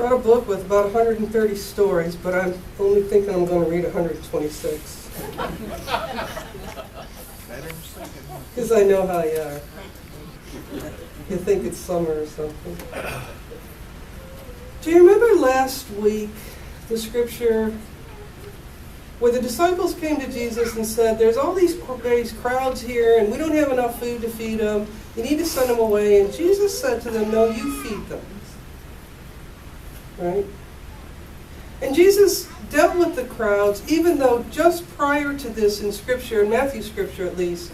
brought a book with about 130 stories, but I'm only thinking I'm going to read 126. Because I know how you are. You think it's summer or something. Do you remember last week the scripture where the disciples came to Jesus and said, there's all these crowds here and we don't have enough food to feed them. You need to send them away. And Jesus said to them, no, you feed them. Right? And Jesus dealt with the crowds, even though just prior to this in Scripture, in Matthew's Scripture at least,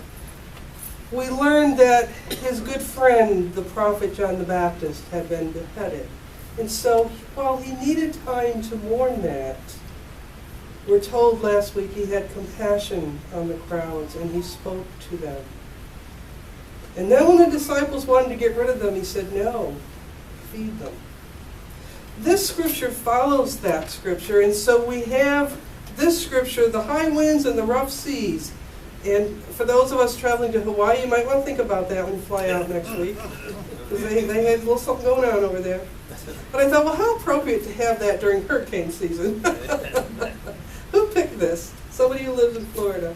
we learned that his good friend, the prophet John the Baptist, had been beheaded. And so, while he needed time to mourn that, we're told last week he had compassion on the crowds and he spoke to them. And then when the disciples wanted to get rid of them, he said, no, feed them. This scripture follows that scripture, and so we have this scripture, the high winds and the rough seas. And for those of us traveling to Hawaii, you might want to think about that when you fly out next week. Because they had a little something going on over there. But I thought, well, how appropriate to have that during hurricane season. Who picked this? Somebody who lives in Florida.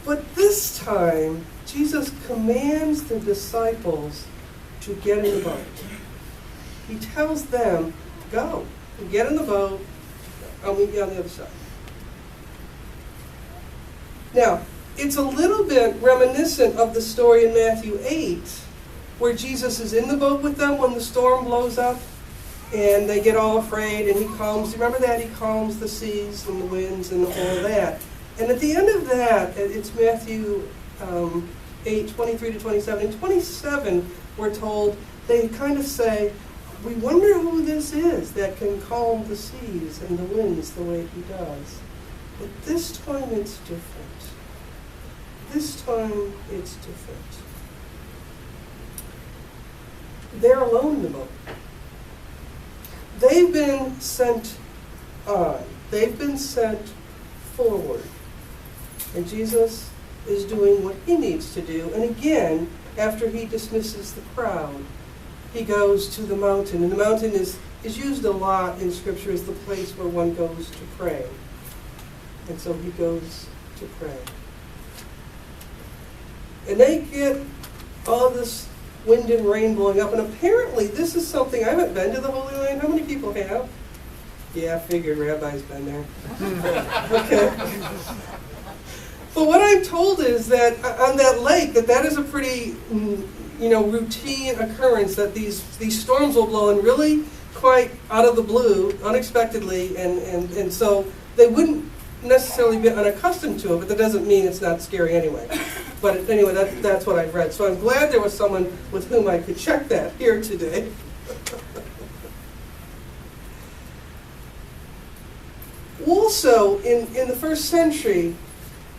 But this time, Jesus commands the disciples to get in the boat. He tells them, go, get in the boat, I'll meet you on the other side. Now, it's a little bit reminiscent of the story in Matthew 8, where Jesus is in the boat with them when the storm blows up, and they get all afraid, and he calms, remember that? He calms the seas and the winds and all that. And at the end of that, it's Matthew 8, 23 to 27. In 27, we're told, they kind of say, we wonder who this is that can calm the seas and the winds the way he does. But this time it's different. This time it's different. They're alone in the boat. They've been sent on. They've been sent forward. And Jesus is doing what he needs to do. And again, after he dismisses the crowd, he goes to the mountain. And the mountain is used a lot in Scripture as the place where one goes to pray. And so he goes to pray. And they get all this wind and rain blowing up. And apparently this is something, I haven't been to the Holy Land. How many people have? Yeah, I figured Rabbi's been there. Okay. But what I'm told is that on that lake, that is a pretty routine occurrence, that these storms will blow in really quite out of the blue, unexpectedly, and so they wouldn't necessarily be unaccustomed to it, but that doesn't mean it's not scary anyway. But anyway, that's what I've read. So I'm glad there was someone with whom I could check that here today. Also, in the first century,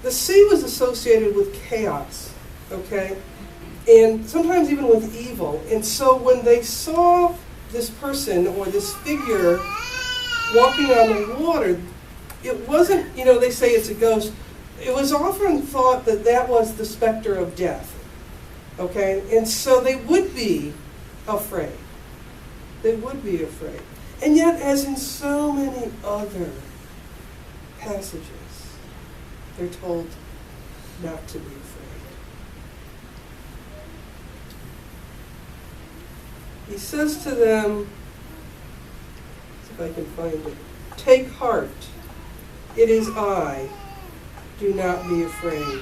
the sea was associated with chaos, okay? And sometimes even with evil. And so when they saw this person or this figure walking on the water, it wasn't, they say it's a ghost. It was often thought that that was the specter of death, okay? And so they would be afraid. They would be afraid. And yet, as in so many other passages, they're told not to be afraid. He says to them, see if I can find it, take heart, it is I, do not be afraid.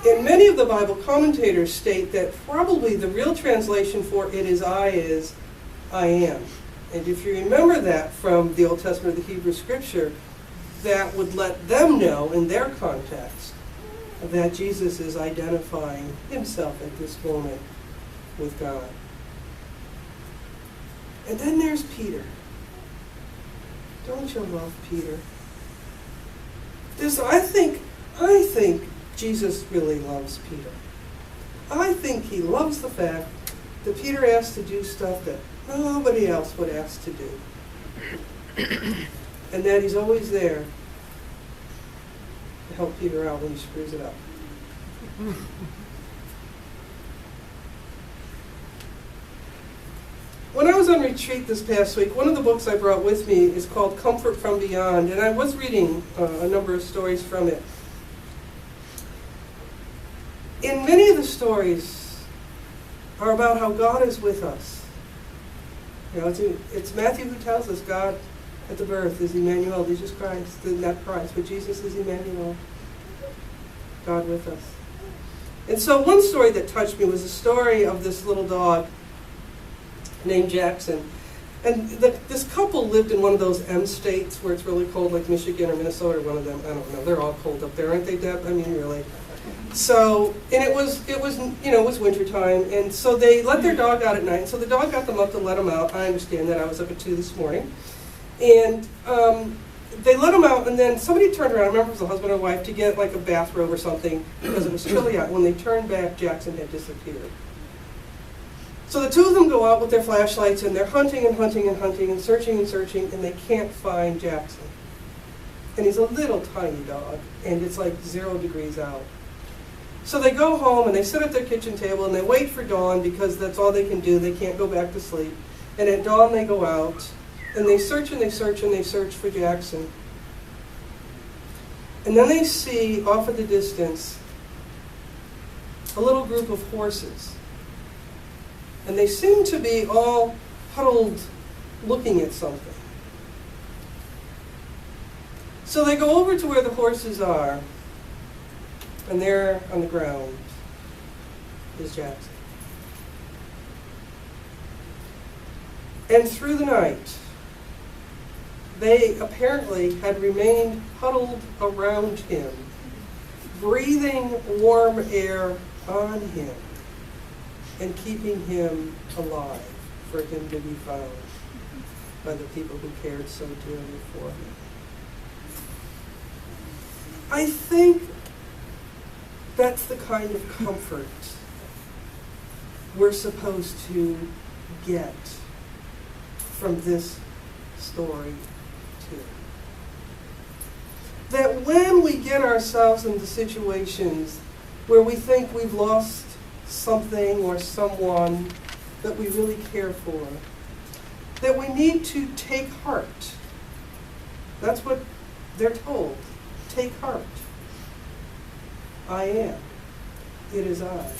And many of the Bible commentators state that probably the real translation for it is I am. And if you remember that from the Old Testament of the Hebrew Scripture, that would let them know in their context that Jesus is identifying himself at this moment with God. And then there's Peter. Don't you love Peter? I think Jesus really loves Peter. I think he loves the fact that Peter asked to do stuff that nobody else would ask to do. And that he's always there to help Peter out when he screws it up. on retreat this past week, one of the books I brought with me is called Comfort from Beyond, and I was reading a number of stories from it. In many of the stories are about how God is with us. You know, it's Matthew who tells us God at the birth is Emmanuel, Jesus Christ, not Christ, but Jesus is Emmanuel, God with us. And so one story that touched me was the story of this little dog named Jackson. And this couple lived in one of those M states where it's really cold, like Michigan or Minnesota, or one of them. I don't know. They're all cold up there, aren't they, Deb? I mean, really. So, and it was wintertime, and so they let their dog out at night. So the dog got them up to let them out. I understand that. I was up at 2 this morning. And they let them out, and then somebody turned around, I remember it was a husband or wife, to get like a bathrobe or something because it was chilly out. When they turned back, Jackson had disappeared. So the two of them go out with their flashlights, and they're hunting and hunting and hunting and searching, and they can't find Jackson. And he's a little tiny dog, and it's like 0 degrees out. So they go home, and they sit at their kitchen table, and they wait for dawn because that's all they can do. They can't go back to sleep. And at dawn, they go out, and they search and they search and they search for Jackson. And then they see, off at the distance, a little group of horses. And they seem to be all huddled, looking at something. So they go over to where the horses are, and there on the ground is Jackson. And through the night, they apparently had remained huddled around him, breathing warm air on him, and keeping him alive for him to be found by the people who cared so dearly for him. I think that's the kind of comfort we're supposed to get from this story too. That when we get ourselves into situations where we think we've lost something or someone that we really care for, that we need to take heart. That's what they're told. Take heart. I am. It is I.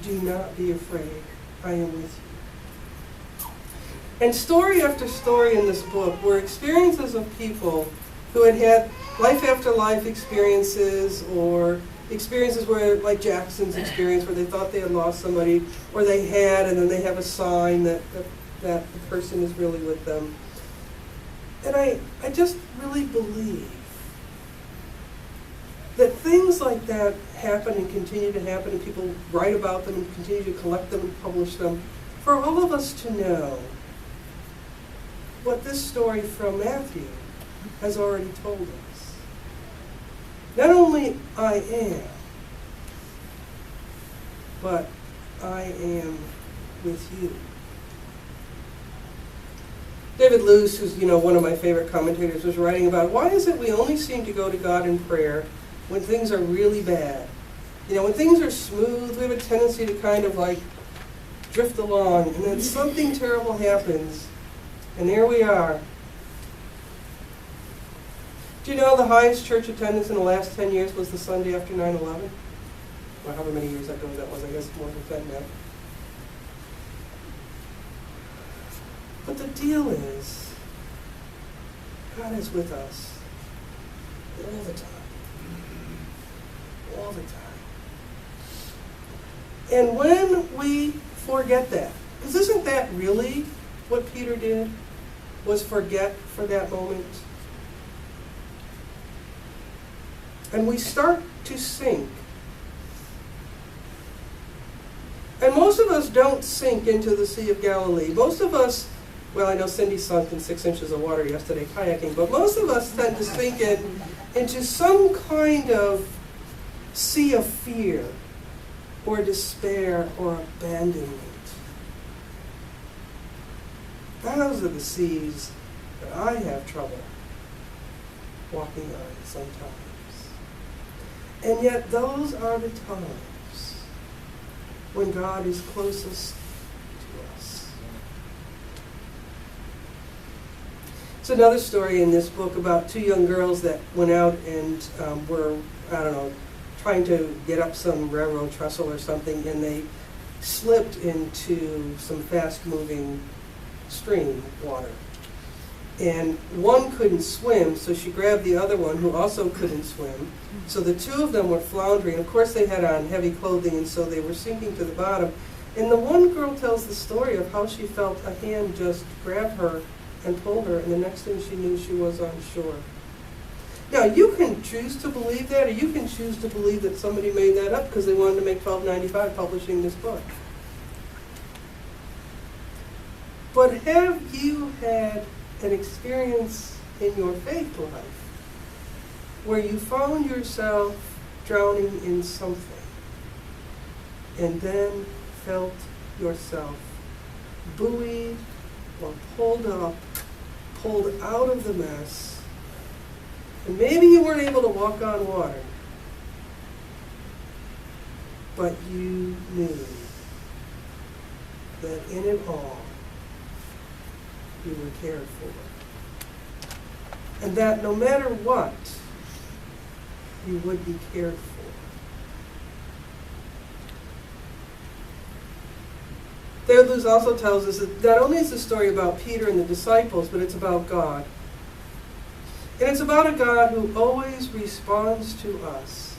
Do not be afraid. I am with you. And story after story in this book were experiences of people who had had life after life experiences, or experiences where, like Jackson's experience, where they thought they had lost somebody, or they had, and then they have a sign that the person is really with them. And I just really believe that things like that happen and continue to happen, and people write about them and continue to collect them and publish them, for all of us to know what this story from Matthew has already told us. Not only I am, but I am with you. David Luce, who's one of my favorite commentators, was writing about why is it we only seem to go to God in prayer when things are really bad. When things are smooth, we have a tendency to kind of like drift along, and then something terrible happens, and there we are. Do you know the highest church attendance in the last 10 years was the Sunday after 9/11? Well, however many years ago that was, I guess more than 10 now. But the deal is, God is with us all the time. All the time. And when we forget that, because isn't that really what Peter did, was forget for that moment? And we start to sink. And most of us don't sink into the Sea of Galilee. Most of us, well, I know Cindy sunk in 6 inches of water yesterday kayaking, but most of us tend to sink into some kind of sea of fear or despair or abandonment. Those are the seas that I have trouble walking on sometimes. And yet those are the times when God is closest to us. It's another story in this book about two young girls that went out and were, I don't know, trying to get up some railroad trestle or something, and they slipped into some fast-moving stream water. And one couldn't swim, so she grabbed the other one who also couldn't swim. So the two of them were floundering. Of course, they had on heavy clothing, and so they were sinking to the bottom. And the one girl tells the story of how she felt a hand just grab her and pull her, and the next thing she knew, she was on shore. Now, you can choose to believe that, or you can choose to believe that somebody made that up because they wanted to make $12.95 publishing this book. But have you had an experience in your faith life where you found yourself drowning in something and then felt yourself buoyed or pulled up, pulled out of the mess, and maybe you weren't able to walk on water, but you knew that in it all you were cared for, and that no matter what, you would be cared for. Thayer Luz also tells us that not only is the story about Peter and the disciples, but it's about God. And it's about a God who always responds to us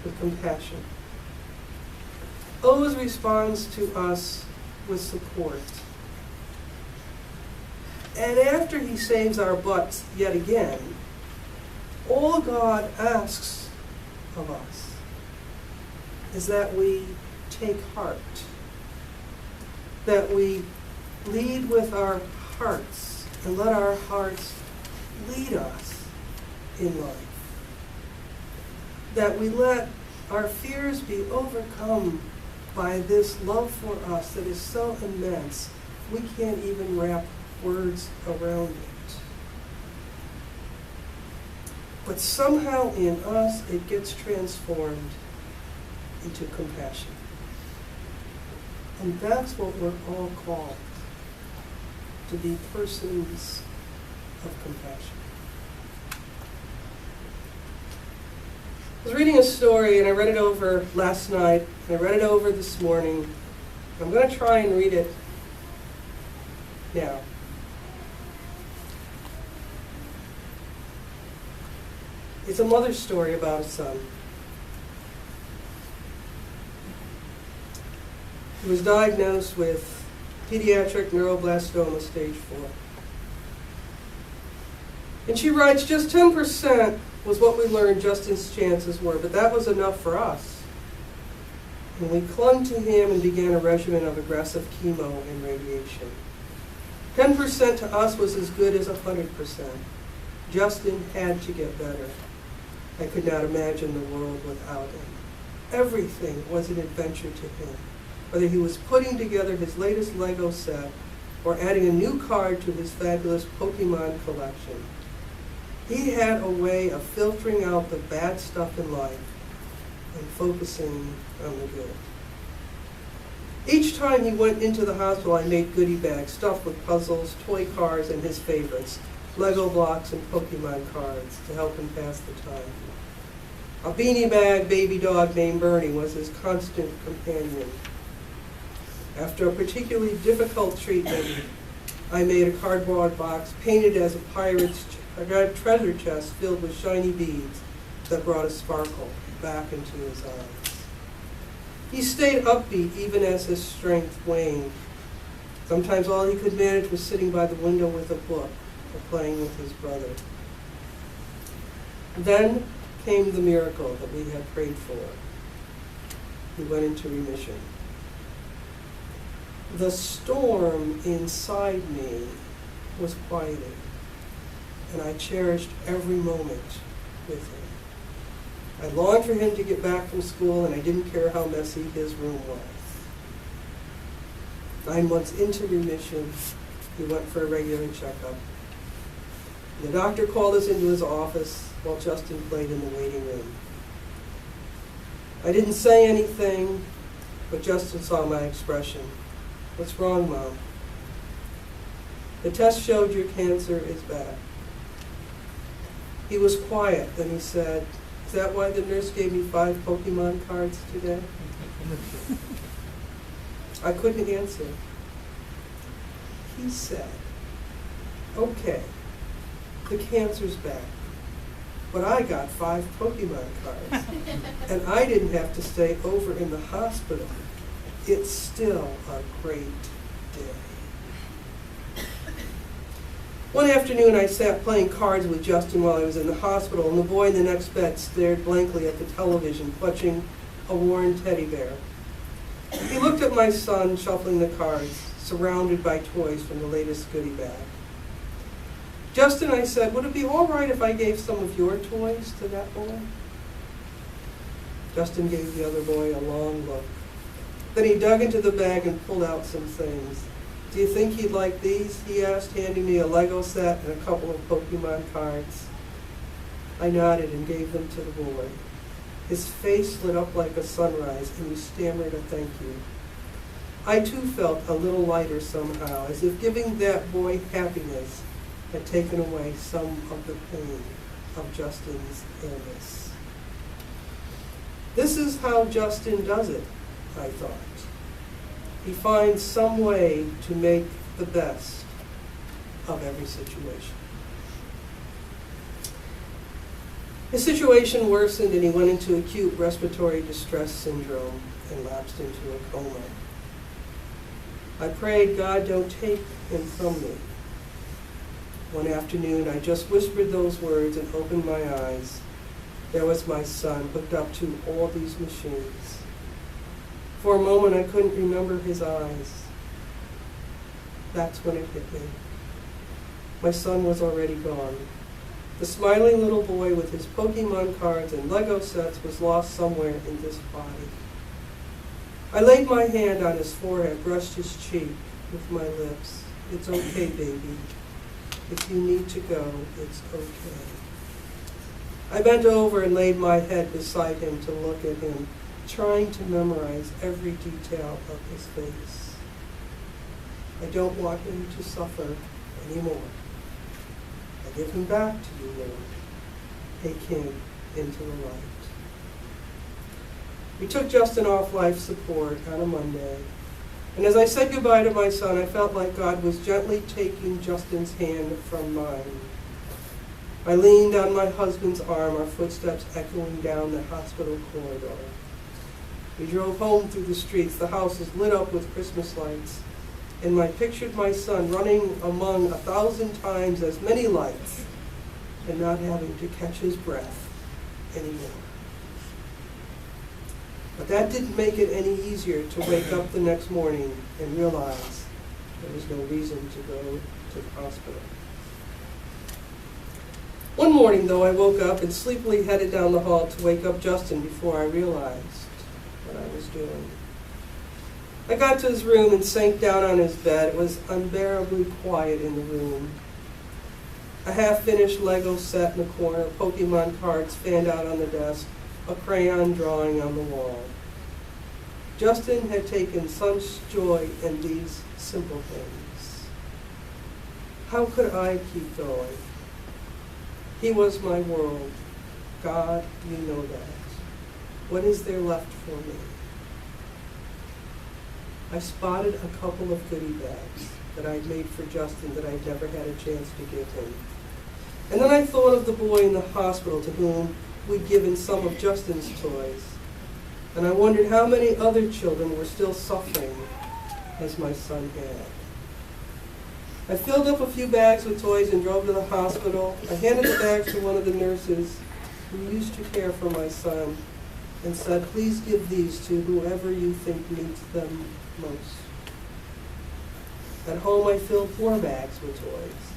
with compassion, always responds to us with support. And after he saves our butts yet again, all God asks of us is that we take heart, that we lead with our hearts and let our hearts lead us in life, that we let our fears be overcome by this love for us that is so immense we can't even wrap words around it. But somehow in us it gets transformed into compassion. And that's what we're all called, to be persons of compassion. I was reading a story, and I read it over last night, and I read it over this morning. I'm going to try and read it now. It's a mother's story about a son. He was diagnosed with pediatric neuroblastoma stage 4. And she writes, just 10% was what we learned Justin's chances were, but that was enough for us. And we clung to him and began a regimen of aggressive chemo and radiation. 10% to us was as good as 100%. Justin had to get better. I could not imagine the world without him. Everything was an adventure to him. Whether he was putting together his latest Lego set or adding a new card to his fabulous Pokemon collection, he had a way of filtering out the bad stuff in life and focusing on the good. Each time he went into the hospital, I made goodie bags stuffed with puzzles, toy cars, and his favorites, Lego blocks and Pokemon cards, to help him pass the time. A beanie bag baby dog named Bernie was his constant companion. After a particularly difficult treatment, I made a cardboard box painted as a pirate's treasure chest filled with shiny beads that brought a sparkle back into his eyes. He stayed upbeat even as his strength waned. Sometimes all he could manage was sitting by the window with a book or playing with his brother. Then came the miracle that we had prayed for. He went into remission. The storm inside me was quieted, and I cherished every moment with him. I longed for him to get back from school, and I didn't care how messy his room was. 9 months into remission, he went for a regular checkup. The doctor called us into his office while Justin played in the waiting room. I didn't say anything, but Justin saw my expression. "What's wrong, Mom?" The test showed your cancer is back. He was quiet, then he said, is that why the nurse gave me 5 Pokemon cards today? I couldn't answer. He said, okay, the cancer's back, but I got 5 Pokemon cards, and I didn't have to stay over in the hospital. It's still a great day. One afternoon I sat playing cards with Justin while I was in the hospital, and the boy in the next bed stared blankly at the television, clutching a worn teddy bear. He looked at my son shuffling the cards, surrounded by toys from the latest goodie bag. Justin, I said, would it be all right if I gave some of your toys to that boy? Justin gave the other boy a long look. Then he dug into the bag and pulled out some things. Do you think he'd like these? He asked, handing me a Lego set and a couple of Pokemon cards. I nodded and gave them to the boy. His face lit up like a sunrise, and he stammered a thank you. I too felt a little lighter somehow, as if giving that boy happiness had taken away some of the pain of Justin's illness. This is how Justin does it, I thought. He finds some way to make the best of every situation. His situation worsened and he went into acute respiratory distress syndrome and lapsed into a coma. I prayed, God, don't take him from me. One afternoon, I just whispered those words and opened my eyes. There was my son hooked up to all these machines. For a moment, I couldn't remember his eyes. That's when it hit me. My son was already gone. The smiling little boy with his Pokemon cards and Lego sets was lost somewhere in this body. I laid my hand on his forehead, brushed his cheek with my lips. It's okay, baby. If you need to go, it's okay. I bent over and laid my head beside him to look at him, trying to memorize every detail of his face. I don't want him to suffer anymore. I give him back to you, Lord. Take him into the light. We took Justin off life support on a Monday. And as I said goodbye to my son, I felt like God was gently taking Justin's hand from mine. I leaned on my husband's arm, our footsteps echoing down the hospital corridor. We drove home through the streets. The house was lit up with Christmas lights. And I pictured my son running among 1,000 times as many lights and not having to catch his breath anymore. But that didn't make it any easier to wake up the next morning and realize there was no reason to go to the hospital. One morning, though, I woke up and sleepily headed down the hall to wake up Justin before I realized what I was doing. I got to his room and sank down on his bed. It was unbearably quiet in the room. A half-finished Lego set in the corner, Pokemon cards fanned out on the desk, a crayon drawing on the wall. Justin had taken such joy in these simple things. How could I keep going? He was my world. God, you know that. What is there left for me? I spotted a couple of goodie bags that I'd made for Justin that I'd never had a chance to give him. And then I thought of the boy in the hospital to whom we'd given some of Justin's toys. And I wondered how many other children were still suffering as my son had. I filled up a few bags with toys and drove to the hospital. I handed the bags to one of the nurses who used to care for my son and said, please give these to whoever you think needs them most. At home, I filled 4 bags with toys.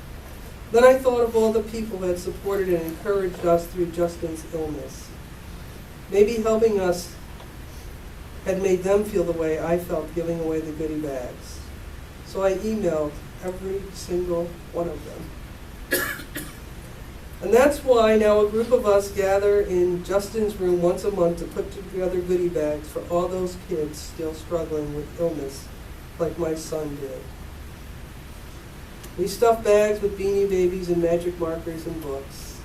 Then I thought of all the people who had supported and encouraged us through Justin's illness. Maybe helping us had made them feel the way I felt giving away the goodie bags. So I emailed every single one of them. And that's why now a group of us gather in Justin's room once a month to put together goodie bags for all those kids still struggling with illness like my son did. We stuff bags with Beanie Babies and magic markers and books.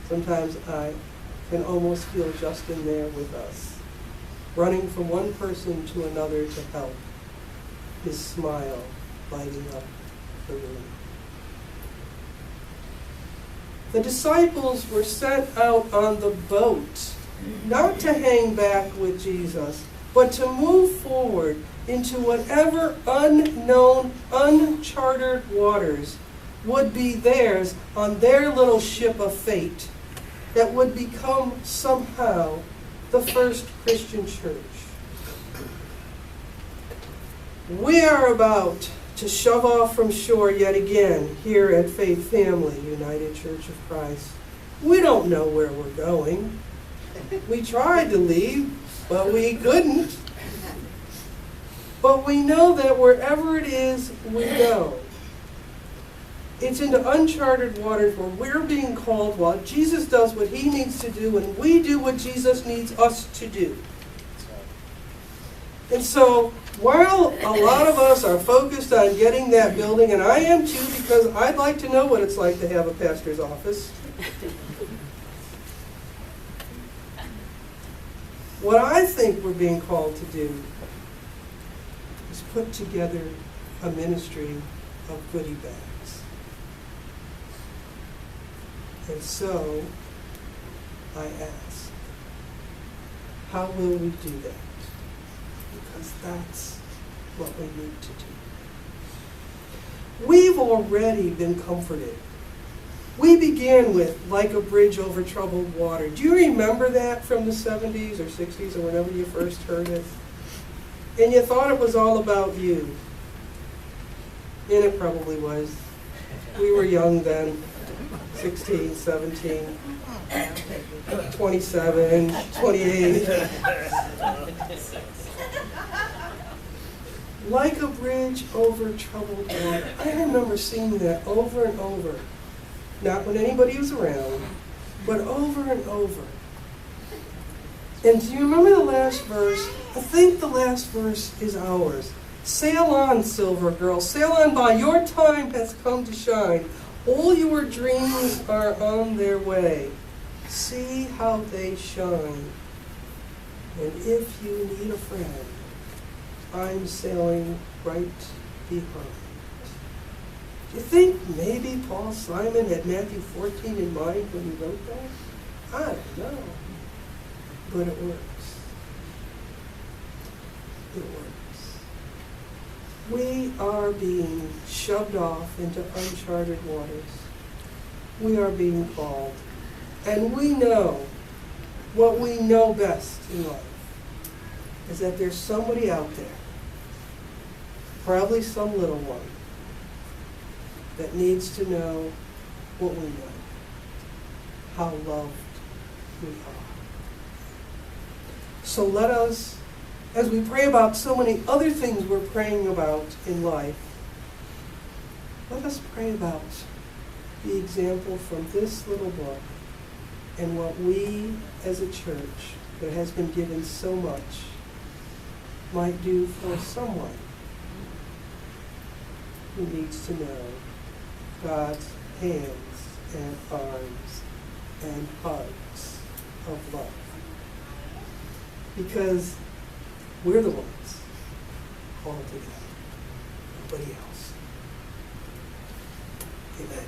Sometimes I can almost feel Justin there with us, running from one person to another to help, his smile lighting up the room. The disciples were sent out on the boat, not to hang back with Jesus, but to move forward into whatever unknown, uncharted waters would be theirs on their little ship of fate that would become somehow the first Christian church. We are about to shove off from shore yet again here at Faith Family United Church of Christ. We don't know where we're going. We tried to leave, but we couldn't. But we know that wherever it is we go, it's into uncharted waters where we're being called while Jesus does what he needs to do and we do what Jesus needs us to do. And so, while a lot of us are focused on getting that building, and I am too because I'd like to know what it's like to have a pastor's office. What I think we're being called to do is put together a ministry of goodie bags. And so, I ask, how will we do that? Because that's what we need to do. We've already been comforted. We began with "Like a Bridge Over Troubled Water." Do you remember that from the 70s or 60s or whenever you first heard it? And you thought it was all about you. And it probably was. We were young then, 16, 17, 27, 28. Like a bridge over troubled water. I remember seeing that over and over. Not when anybody was around, but over and over. And do you remember the last verse? I think the last verse is ours. Sail on, silver girl, sail on by. Your time has come to shine. All your dreams are on their way. See how they shine. And if you need a friend, I'm sailing right behind. Do you think maybe Paul Simon had Matthew 14 in mind when he wrote that? I don't know. But it works. It works. We are being shoved off into uncharted waters. We are being called. And we know what we know best in life is that there's somebody out there, probably some little one, that needs to know what we know, how loved we are. So let us, as we pray about so many other things we're praying about in life, let us pray about the example from this little book and what we as a church that has been given so much might do for someone who needs to know God's hands and arms and hugs of love. Because we're the ones called to that. Nobody else. Amen.